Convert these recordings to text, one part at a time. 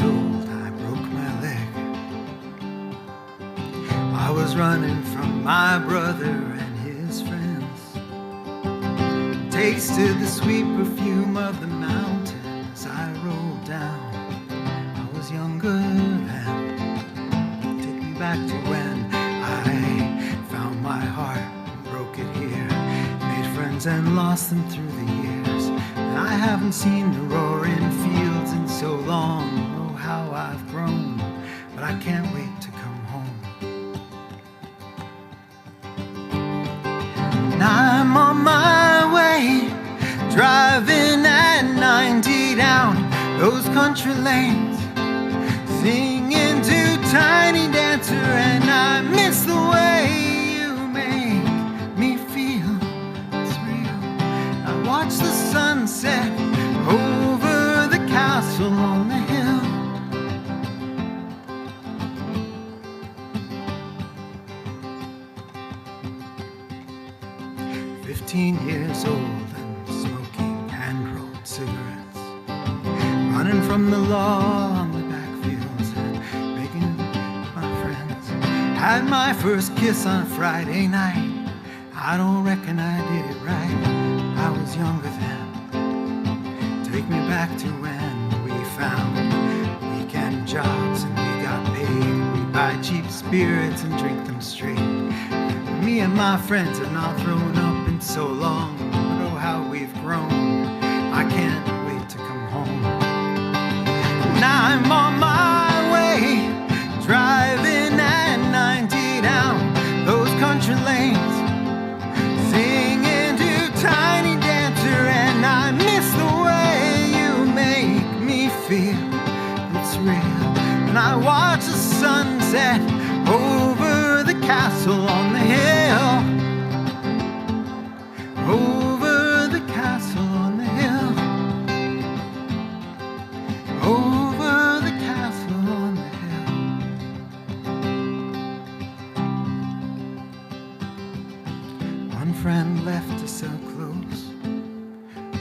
years old, I broke my leg. I was running from my brother and his friends. Tasted the sweet perfume of the mountains I rolled down. I was younger then. Take me back to when I found my heart and broke it here. Made friends and lost them through the years. And I haven't seen the roaring fields in so long. Oh, how I've grown, but I can't wait to come home. And I'm on my way, driving at 90 down those country lanes, singing to Tiny Dancer, and I miss the way you make me feel. It's real. I watch the sunset over the castle on the hill. Years old and smoking hand-rolled cigarettes, running from the law on the backfields and making my friends. Had my first kiss on Friday night. I don't reckon I did it right. I was younger then. Take me back to when we found weekend jobs and we got paid. We'd buy cheap spirits and drink them straight. Me and my friends have not thrown up in so long, but oh how we've grown. I can't wait to come home. Now I'm on my way, driving at 90 down those country lanes, singing to Tiny Dancer, and I miss the way you make me feel. It's real. And I watch the sunset over the castle on the hill. Over the castle on the hill. Over the castle on the hill. One friend left to sell clothes.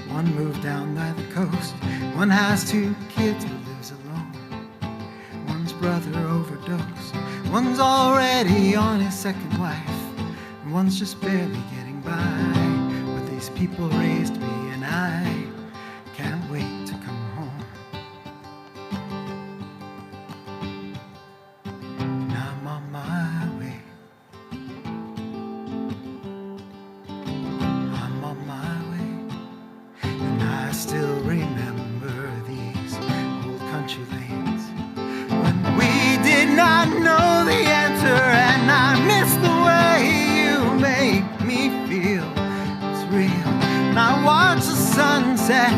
One moved down by the coast. One has 2 kids but lives alone. One's brother overdosed. One's already on his second wife. And one's just barely getting by. But these people raised me and I can't wait to come home. And I'm on my way. I'm on my way. And I still remember these old country lanes when we did not know the answer, and I miss the way you make me feel. It's real. And I watch the sunset